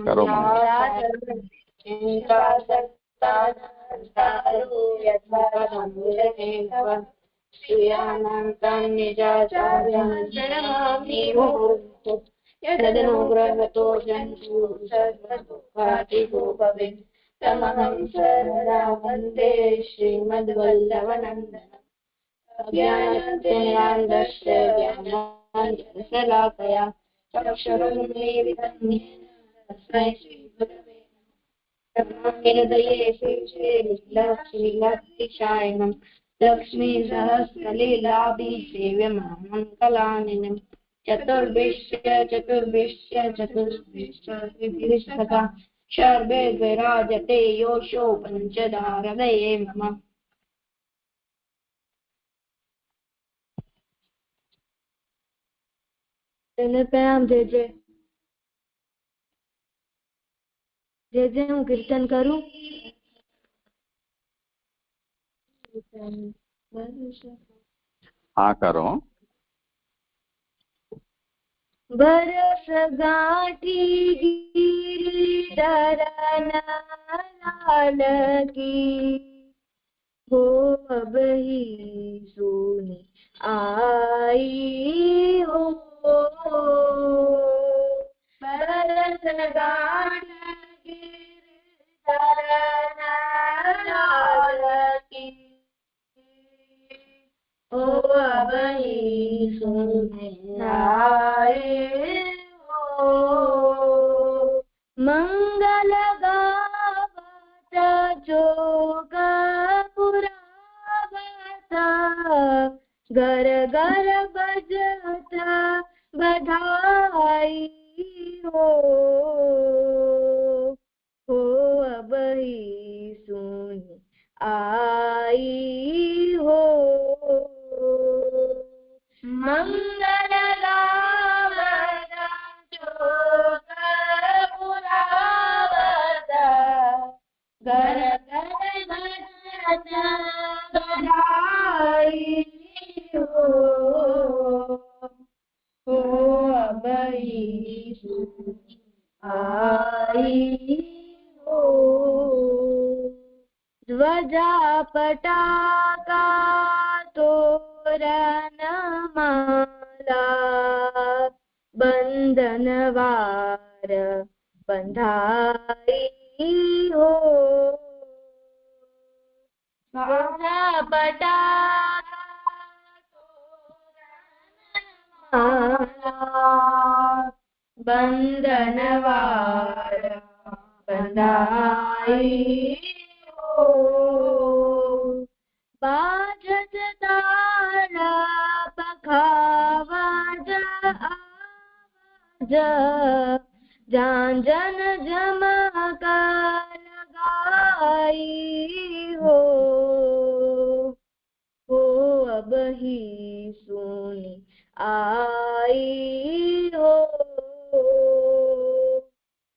करो यदनुग्रहतो जन्तु सर्वदुःखातिको भवेत् तमहं सर्वदा वन्दे श्रीमद्वल्लभनन्दनम् अज्ञानतिमिरान्धस्य ज्ञानाञ्जनशलाकया चक्षुरुन्मीलितं येन तस्मै श्रीगुरवे नमः। हृदये श्रीलक्ष्मीलक्ष्मीशायनं लक्ष्मीसहस्रलीलाभिसेव्यमानं कलानिनं चतुर्भिश्च शर्वे विराजते योषो पञ्चधा हृदये मम। प्रणाम जय जय जय जय। हूँ कीर्तन करूं? हाँ करो। बरस गाठी गिरिधर लाल की हो अब ही सुनी आई हो। बरस गाठी गिरिधर लाल की हो अब ही सुनी आए हो। मंगल गावत जोग पुरावत घर घर बजत बधाई हो अब ही सुनी आई हो। मंगल गावत जोग पुरावत घर घर बजत बधाई हो अब ही सुनी आई हो। ध्वजा पताका तोरण माला बंधनवार बंधाई हो। ध्वजा पताका तोरण माला बंधनवार बंधाई हो। बाजत ताला पखावज आवाज झांझन झमक लगाई हो अब ही सुनी आई हो।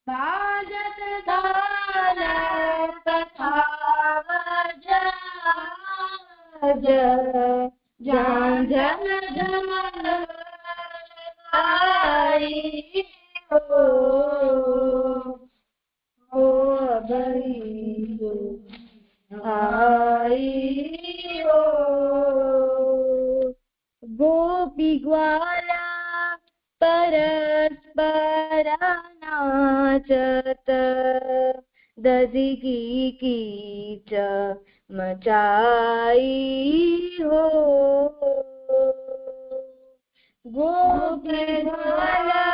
बाजत ताला पखावज झांझन झमक लगाई हो अब ही सुनी आई हो। गोपी ग्वाला परस्पर नाचत दधि की कीच मचाई हो। गोपी ग्वाला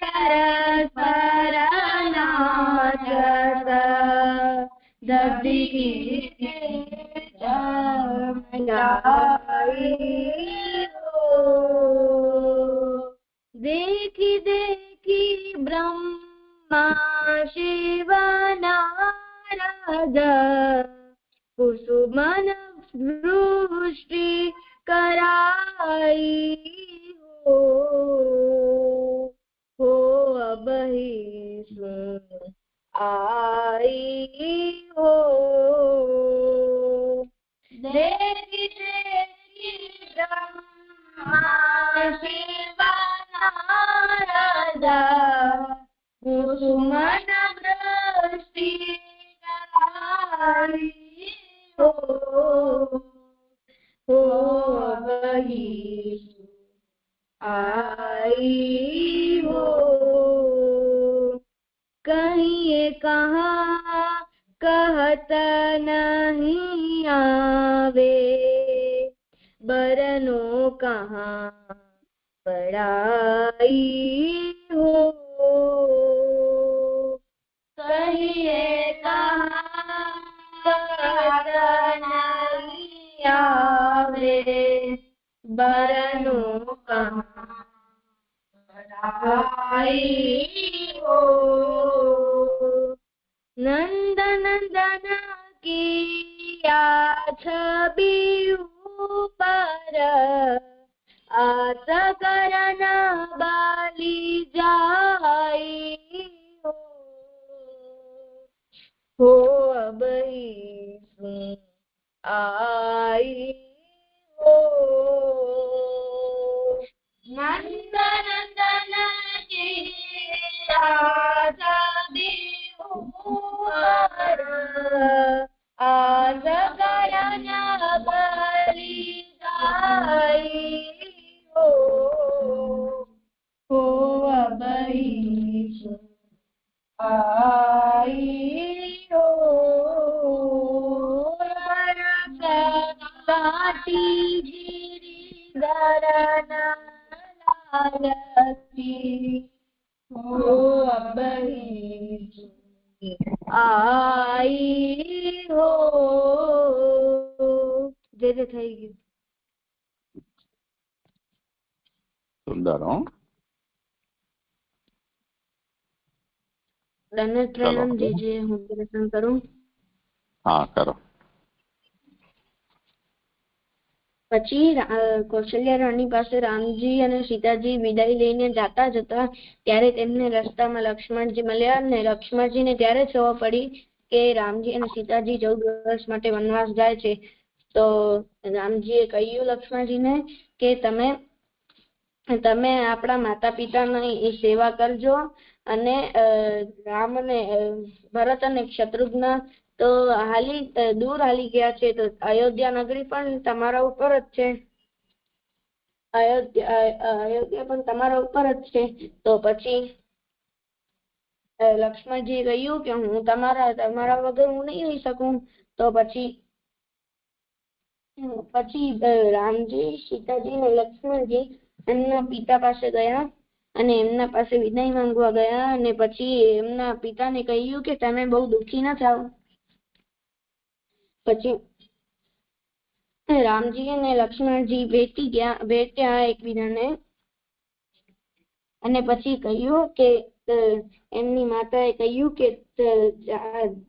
परस्पर नाचत दधि की कीच मचाई हो। देखी देखी ब्रह्मा शिव नारद कुसुमन वृष्टि कराई हो अब ही सुनी आई हो। देखी देखी ब्रह्मा शिव नारद कुसुमन वृष्टि आई हो वही आई हो कहिए कहाँ कहत नहीं आवे बरनो कहाँ पढ़ाई हो कहिए कहाँ कहत नहीं आवे बरनो कहाँ पढ़ाई हो नंद नंदन की छवि ऊपर आस करन बाली जाई हो अब ही सुन आई हो नंद नंदन की छवि ऊपर आस करन बाली जाई हो अब ही सुन आई हो काटी गिरी धरन लालसी हो अब ही सुन आई हो જે થઈ ગયું સુંદર હો દંડ પ્રણામ જીજે હું દર્શન કરું હા કરો પછી કૌશલ્યા રાણી પાસે રામજી અને સીતાજી વિદાય લઈને જાતા જતા ત્યારે તેમને રસ્તામાં લક્ષ્મણજી મળ્યા અને લક્ષ્મણજીને ત્યારે ખબર પડી કે રામજી અને સીતાજી 14 વર્ષ માટે વનવાસ જાય છે તો રામજીએ કહ્યું લક્ષ્મણજીને કે તમે આપણા માતા પિતાની સેવા કરજો અને રામ અને ભરત અને શત્રુઘ્ન તો દૂર હાલી ગયા છે તો અયોધ્યા નગરી પણ તમારા ઉપર જ છે અયોધ્યા પણ તમારા ઉપર જ છે તો પછી લક્ષ્મણજીએ કહ્યું કે હું તમારા વગર હું નહીં રહી શકું તો પછી રામજી સીતાજી અને લક્ષ્મણજી એમના પિતા પાસે ગયા અને એમના પાસે વિદાય માંગવા ગયા અને પછી એમના પિતાને કહ્યું કે તમે બહુ દુઃખી ના થાવ પછી રામજી અને લક્ષ્મણજી ભેટ્યા એકબીજાને અને પછી કહ્યું કે એમની માતાએ કહ્યું કે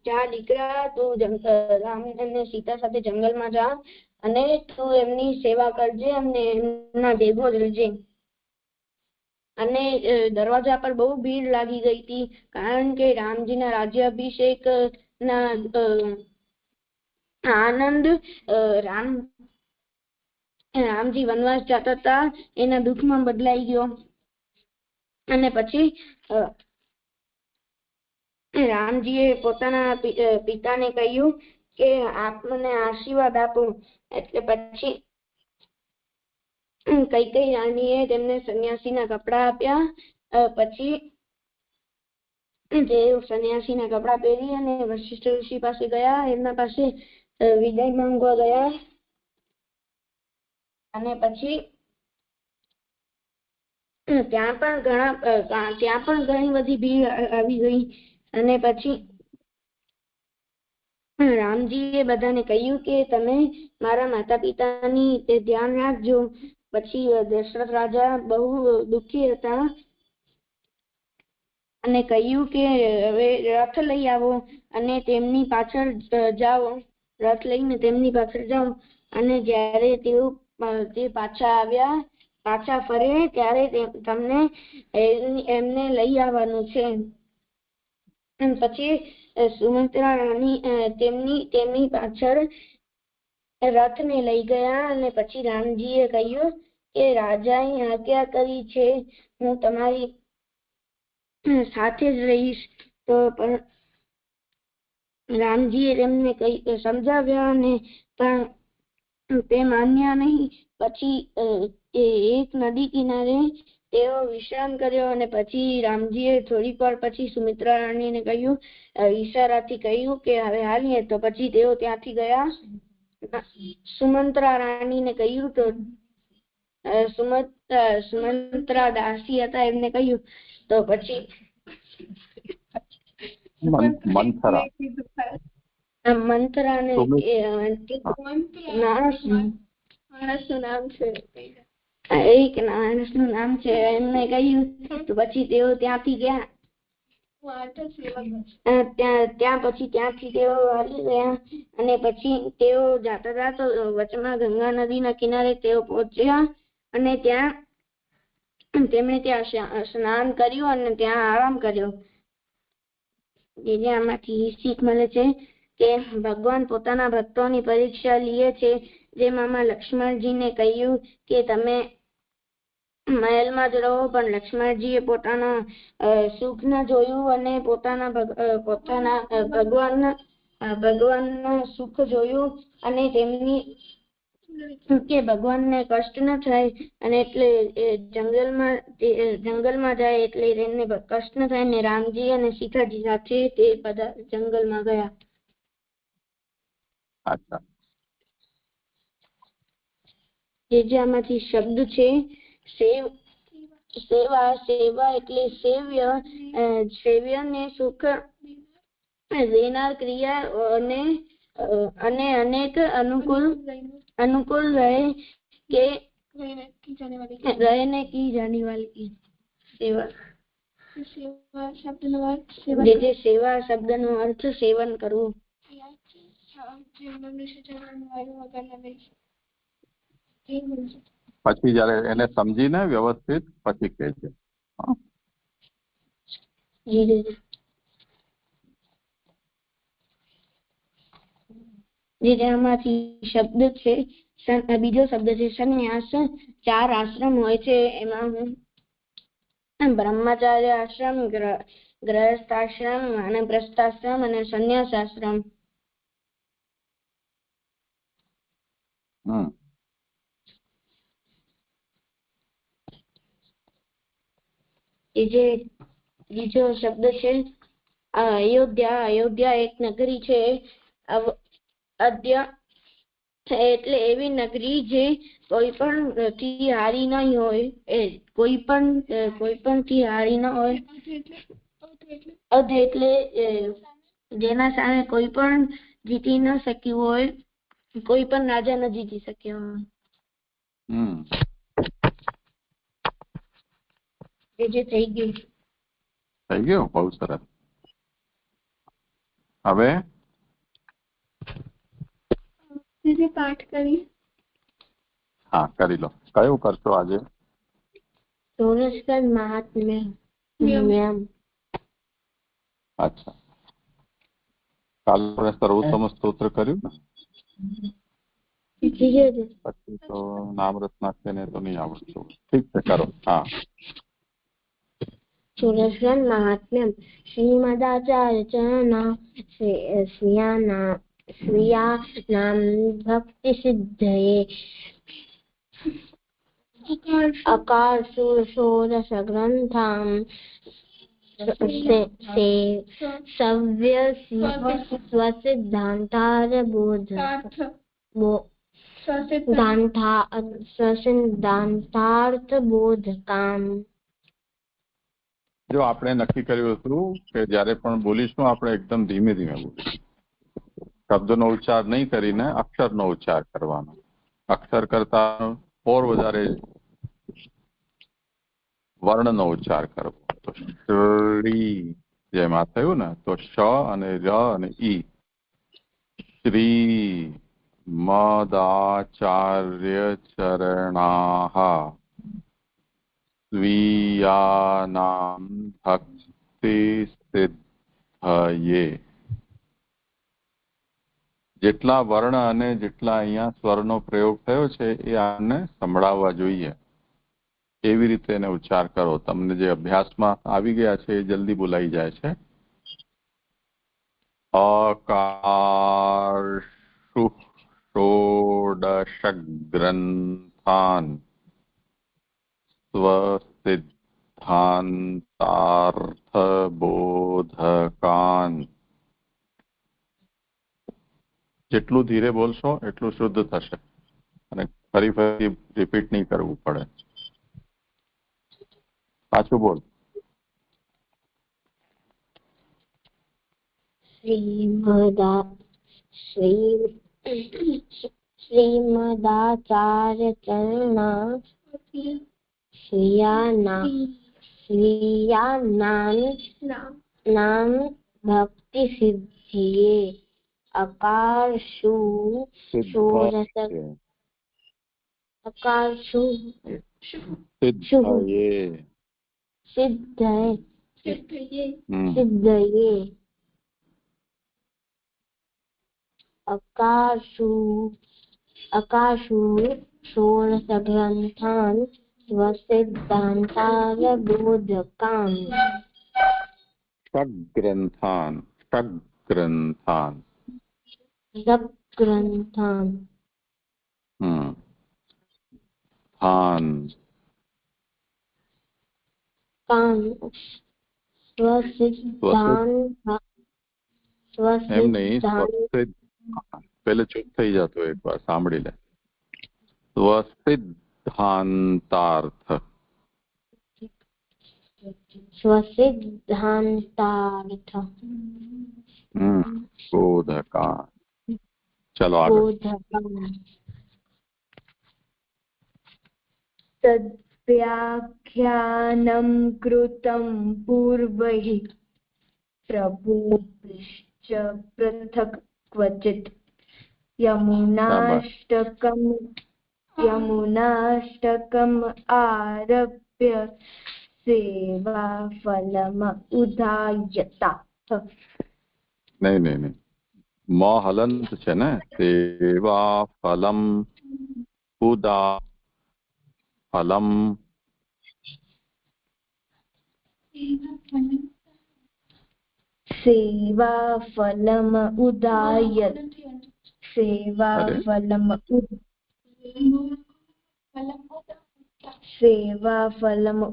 જા દીકરા તું રામ અને સીતા સાથે જંગલમાં જા અને તું એમની સેવા કરજે અને એમના ભેગો જ રહેજે અને દરવાજા પર બહુ ભીડ લાગી ગઈ હતી કારણ કે રામજીના રાજ્યાભિષેક ના આનંદ રામજી વનવાસ જતા હતા એના દુઃખમાં બદલાઈ ગયો અને પછી રામજીએ પોતાના પિતાને કહ્યું કે આપ મને આશીર્વાદ આપો એટલે પછી કૈકેયી રાણીએ તેમને સંન્યાસીના કપડા આપ્યા પછી જે સંન્યાસીના કપડા પહેરી અને વશિષ્ઠ ઋષિ પાસે ગયા એમના પાસે વિદાય માંગવા ગયા અને પછી ત્યાં પણ ઘણી બધી ભીડ આવી ગઈ અને પછી રામજીએ બધાને કહ્યું કે તમે મારા માતા પિતાની ધ્યાન રાખજો પછી દશરથ રાજા બહુ દુઃખી હતા અને કહ્યું કે હવે રથ લઈ આવો અને તેમની પાછળ જાઓ રથ લઈને તેમની પાછળ જાઓ અને જ્યારે તે પાછા ફરે ત્યારે તમને એમને લઈ આવવાનું છે પછી સુમિત્રા રાણી તેમની પાછળ રથને લઈ ગયા અને પછી રામજીએ કહ્યું કે રાજાએ આજ્ઞા કરી છે હું તમારી સાથે જ રહીશ. તો પણ રામજીએ તેમને સમજાવ્યા અને પણ તે માન્યા નહીં. પછી એક નદી કિનારે તેઓ વિશ્રામ કર્યો અને પછી રામજીએ થોડીક વાર પછી સુમિત્રા રાણીને કહ્યું, ઈશારાથી કહ્યું કે હવે હાલીએ. તો પછી તેઓ ત્યાંથી ગયા. સુમંત્રા રાણીને કહ્યું તો સુમંત્રા દાસી હતા, એમને કહ્યું. તો પછી મંથરાને માણસનું નામ છે એમને કહ્યું. તો પછી તેઓ ત્યાંથી ગયા. ત્યાંથી તેઓ હાલી ગયા અને પછી તેઓ જાતા હતા. તો વચમાં ગંગા નદીના કિનારે તેઓ પહોંચ્યા અને ત્યાં તેમણે ત્યાં સ્નાન કર્યું અને ત્યાં આરામ કર્યો. જે આમાંથી શીખ મળે છે કે ભગવાન પોતાના ભક્તોની પરીક્ષા લે છે. જેમ આમાં લક્ષ્મણજીને કહ્યું કે તમે મહેલમાં જ રહો, પણ લક્ષ્મણજીએ પોતાના સુખ ન જોયું અને પોતાના ભગવાનના સુખ જોયું અને તેમની કે ભગવાનને કષ્ટ ન થાય અને એટલે જંગલમાં જાય એટલે તેમને કષ્ટ ન થાય. ને રામજી અને સીતાજી સાથે તે બધા જંગલમાં ગયા. જે આમાંથી શબ્દ છે સેવા એટલે સેવ્ય ને સુખ દેનાર ક્રિયા અને અનેક अनुकूल रहे कि रहने की जाने वाली सेवा. सेवा शब्दનો અર્થ સેવન કરવું. પછી જયારે એને સમજીને વ્યવસ્થિત પછી કહે છે. જેમાંથી શબ્દ છે બીજો શબ્દ છે સંન્યાસ. 4 આશ્રમ હોય છે. એમાં બ્રહ્મચાર્ય આશ્રમ, ગ્રહસ્થાશ્રમ, વાનપ્રસ્થાશ્રમ અને સંન્યાસ આશ્રમ. જે બીજો શબ્દ છે અયોધ્યા. અયોધ્યા એક નગરી છે. એટલે એવી નગરી જે કોઈ પણ થી હારી નહીં હોય. કોઈ પણ થી હારી ન હોય. એટલે જેના સામે કોઈ પણ જીતી ન શક્યું હોય, કોઈ પણ રાજા ન જીતી શક્યો હોય. જે થઈ ગયું. બહુ સરસ. હવે પાઠ કરી. હા, કરી લો. કયું કરશો આજે? સોરસકંદ મહાત્મ્ય. અચ્છા, કાલે સર્વોત્તમ સ્તોત્ર કર્યું ને? પછી તો નામ રત્નાક્ષરને તો નહીં આવડતું. ઠીક છે, કરો. હા. સોરસકંદ મહાત્મ્યમ. શ્રીમદાચાર્ય સ્વીયા નામ ભક્તિ સિદ્ધયે અકાર ષોડશ ગ્રંથામ સ્વસિદ્ધાંતાર્થબોધકામ. જો આપણે નક્કી કર્યું હતું કે જયારે પણ બોલીશું આપણે એકદમ ધીમે ધીમે બોલીશું. શબ્દનો ઉચ્ચાર નહીં કરીને અક્ષરનો ઉચ્ચાર કરવાનો. અક્ષર કરતા ઓર વધારે વર્ણનો ઉચ્ચાર કરવો. તો શ્રી જેમાં થયું ને, તો શ અને ર અને ઈ. શ્રી મદાચાર્ય ચરણાહ સ્વીયાનામ ભક્તિ સિદ્ધયે. જેટલા વર્ણ અને જેટલા અહીંયા સ્વરનો પ્રયોગ થયો છે એ આને સંભળાવવા જોઈએ. એવી રીતે એને ઉચ્ચાર કરો. તમને જે અભ્યાસમાં આવી ગયા છે એ જલ્દી બોલાઈ જાય છે. અકાર્ષુ ષોડશ ગ્રંથાન સ્વસિદ્ધાંતાર્થબોધકાન. જેટલું ધીરે બોલશો એટલું શુદ્ધ થશે અને ફરી ફરી રિપીટ નહીં કરવું પડે. પાછું બોલ. શ્રીમદાચાર્યચરણા સ્વીયાનામ ભક્તિ સિદ્ધિએ અકાર્ષુ સિદ્ધયે અકાશુ ષોડશ ગ્રંથાન સ્વસિદ્ધાંતારબોધકાન. ષગ્રંથાન થાન એમ નહીં, પેલે ચૂપ થઈ જતો એક વાર સાંભળી લે. સ્વસિદ્ધાંતાર્થ બોધકાન. ચલો આગળ. તદ્વ્યાખ્યાનમ કૃતમ પૂર્વૈઃ પ્રભુભિશ્ચ પૃથક્ ક્વચિત યમુનાષ્ટકમ આરભ્ય સેવાફલમ ઉદાયતા. નહીં, મ હલંત છે ને. સેવાફલમ ઉદા ફલમ સેવાફલમ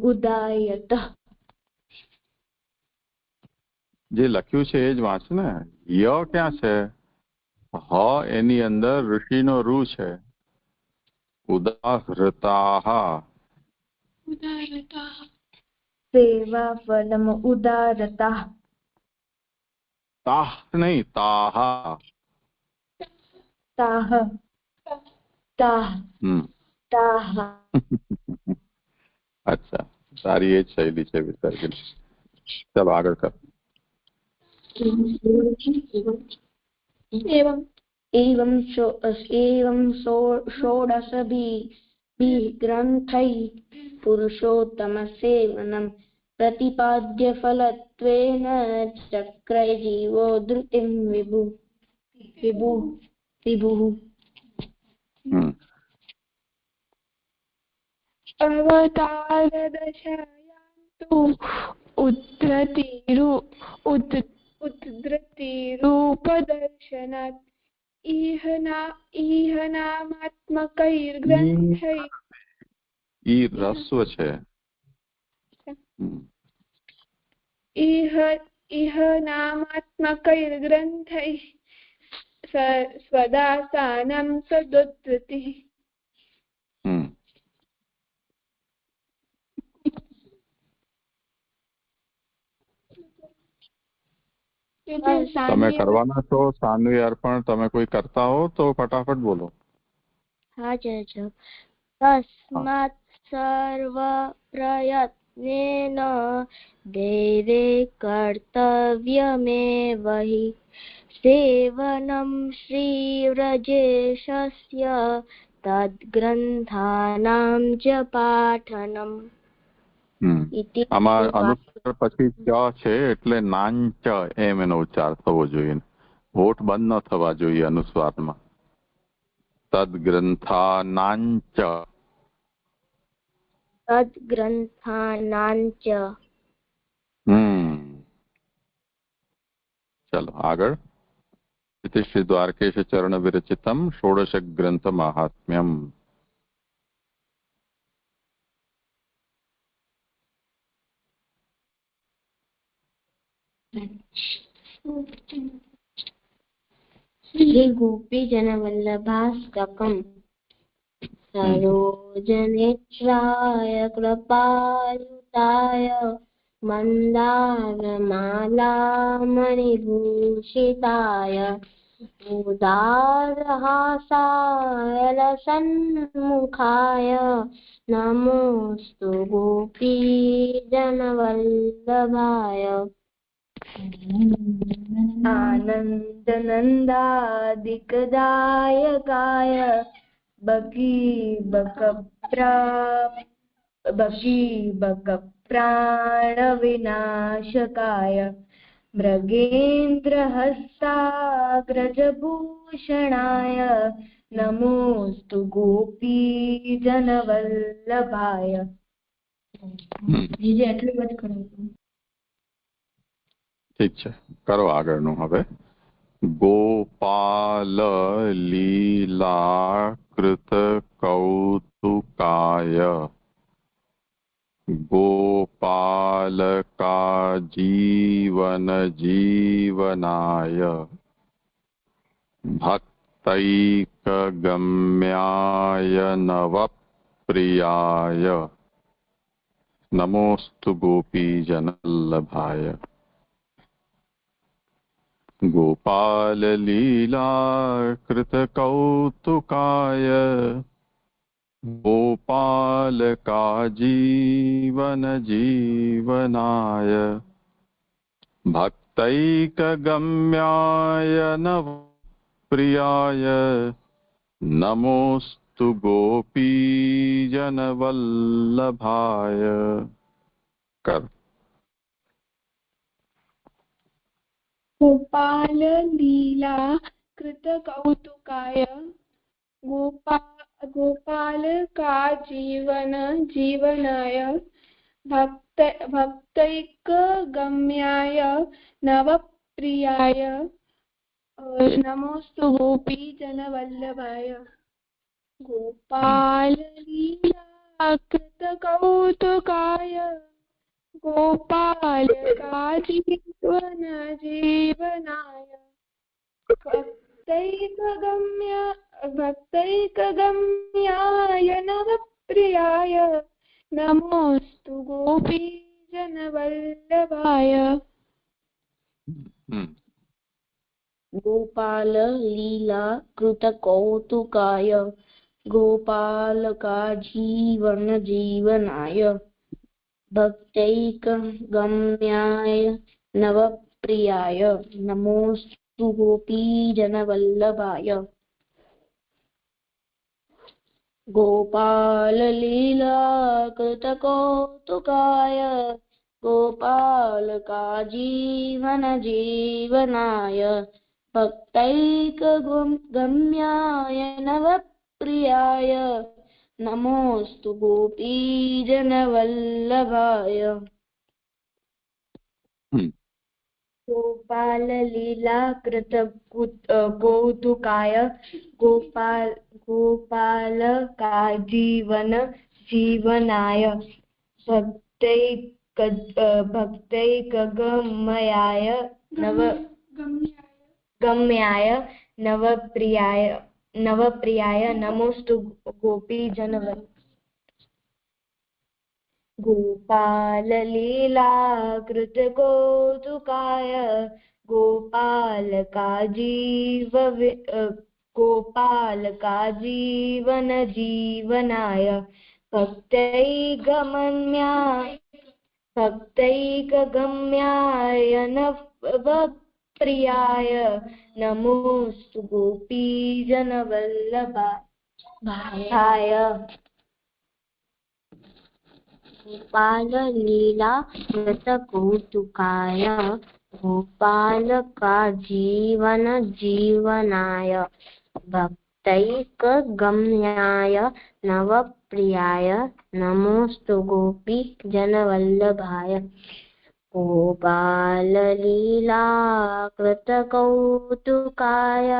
ઉદાયત. જે લખ્યું છે એ જ વાંચ ને. ય ક્યાં છે? હ એની અંદર ઋષિનો રૂ છે. ઉદાહૃતાઃ સેવાફલમ ઉદારતાઃ. તાહ નહીં, તાહ. અચ્છા, સારી એ જ શૈલી છે વિસર્જન. ચલો આગળ કર. एवं षोडशभिः ग्रन्थैः पुरुषोत्तमसेवनं प्रतिपाद्य फलत्वेन चक्रे जीवो धृतिं विभुः. अवतारदशायां तु उद्धृतिरूपदर्शनात् इह नामात्मकैर्ग्रन्थैः. ઈ રસ્વ છે. इह नामात्मकैर्ग्रन्थैः स्वदासानं तदुद्धृतिः. તમે કરવાના છો સાન્વી અર્પણ? તમે કોઈ કરતા હો તો ફટાફટ બોલો. હા જય. તસ્માत् સર્વ પ્રયત્નેન દેવે કર્તવ્યમેવ હિ સેવनं શ્રીવ્રજેશસ્ય તદ્ગ્રંથાનાં ચ પાઠનમ. આમાં અનુસ્વાર પછી ચ છે એટલે નાંચ એમ એનો ઉચ્ચાર થવો જોઈએ. હોઠ બંધ ન થવા જોઈએ અનુસ્વારમાં. તદ્ગ્રંથાનાંચ सद्ग्रन्थानाञ्च। चलो आगळ। इति श्री द्वारकेश चरण विरचितम षोडश ग्रंथ माहात्म्यम। श्री गोपीजन वल्लभाष्टकम्। सरोजनेत्राय कृपायुताय मन्दारमालामणिभूषिताय उदारहासाय रसन्मुखाय नमोऽस्तु गोपीजनवल्लभाय। आनन्दनन्दादिकदायकाय बकीबकप्राणविनाशकाय मृगेन्द्रहस्ताग्रजभूषणाय नमोऽस्तु गोपीजनवल्लभाय। જીજે એટલું જ કરો. ઠીક છે, કરો આગળનું હવે. गोपाल लीलाकृत कौतुकाय गोपालका जीवन जीवनाय भक्तैकगम्याय नवप्रियाय नमोस्तु गोपीजनवल्लभाय। गोपाल लीलाकृत कौतुकाय गोपालका जीवन जीवनाय भक्तैकगम्याय नवप्रियाय नमोस्तु गोपीजनवल्लभाय। कर गोपाल लीला कृत कौतुकाय गोपाल का जीवन जीवनाय भक्तैक गम्याय नवप्रियाय नमोस्तु गोपी जन वल्लभाय। गोपाल लीला कृत कौतुकाय गोपाल का जीवन जीवनाय भक्तैकगम्याय नवप्रियाय नमोस्तु गोपी जन वल्लभाय। गोपाल लीला कृत कौतुकाय गोपाल का जीवन जीवनाय भक्तैकगम्याय नवप्रियाय नमोस्तु गोपीजनवल्लभाय। गोपाल लीला कृत कौतुकाय गोपाल का जीवन जीवनाय भक्तैकगम्याय नवप्रियाय नमोस्तु गोपीजनवल्लभाय। गोपाल लीला कृत कौतुकाय गोपाल का जीवन जीवनाय भक्तैकगम्याय नवप्रियाय नमोस्तु गोपीजनवल्लभाय। गोपाल लीला कृत कौतुकाय गोपाल का जीवन जीवनाय भक्तैकगम्याय नवप्रियाय नमोस्तु गोपीजनवल्लभाय। गोपाल लीला कृत कौतुकाय गोपाल का जीवन जीवनाय भक्त भक्तैकगम्याय नवप्रियाय नमोऽस्तु गोपीजनवल्लभाय गोपाललीलाकृतकौतुकाय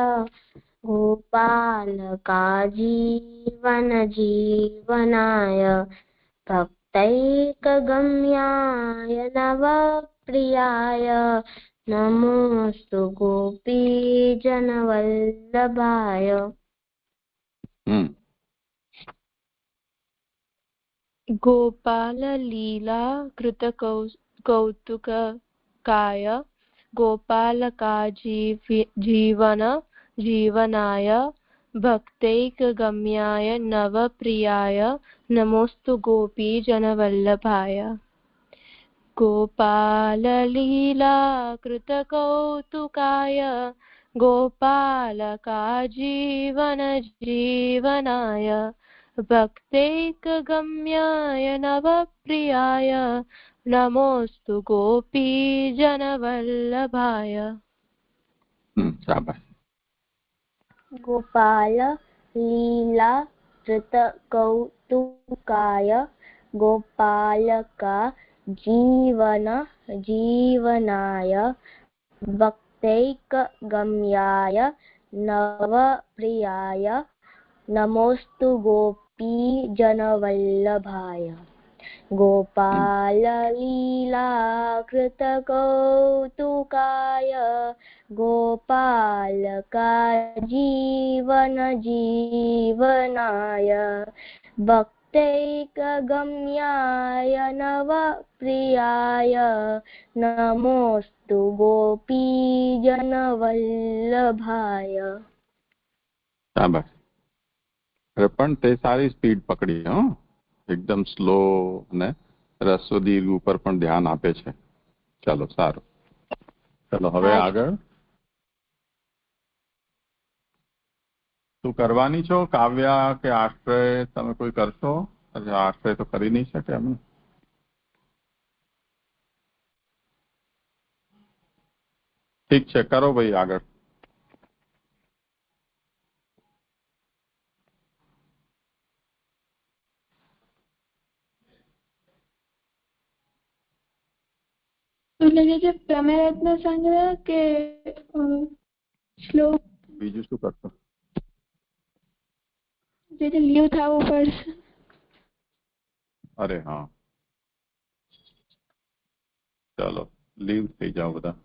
गोपालकाजीवनजीवनाय भक्तैकगम्याय नवप्रियाय नमोऽस्तु गोपीजनवल्लभाय। गोपाल लीला कृत कौतुकाय गोपालकाजीवन जीवनाय भक्तैकगम्याय नवप्रियाय नमोस्तु गोपी जनवल्लभाय। गोपाल लीला कृत कौतुकाय गोपालकाजीवन जीवनाय भक्तैकगम्याय नवप्रियाय नमोस्तु गोपी जनवल्लभाय। गोपाल लीला कृत कौतुकाय गोपालका जीवन जीवनाय भक्तैकगम्याय नवप्रियाय नमोस्तु गोपी जनवल्लभाय। गोपाल लीला कृत कौतुकाय गोपालका जीवन जीवनाय भक्तैकगम्याय नवप्रियाय नमोस्तु गोपी जनवल्लभाय। પણ તે સારી સ્પીડ પકડી, એકદમ સ્લો અને રસ્વ દીર્ઘ ઉપર પણ ધ્યાન આપે છે. ચાલો સારું. ચાલો હવે આગળ શું કરવાની છો? કાવ્યા કે આશ્રય તમે કોઈ કરશો? આશ્રય તો કરી નહીં શકે અમે. ઠીક છે, કરો ભાઈ આગળ. પ્રમેયરત્ન સંગ્રહ કે શ્લોક બીજું શું કરશો? લીવ થવું પડશે. અરે હા, ચાલો લીવ થઈ જાઓ બધા.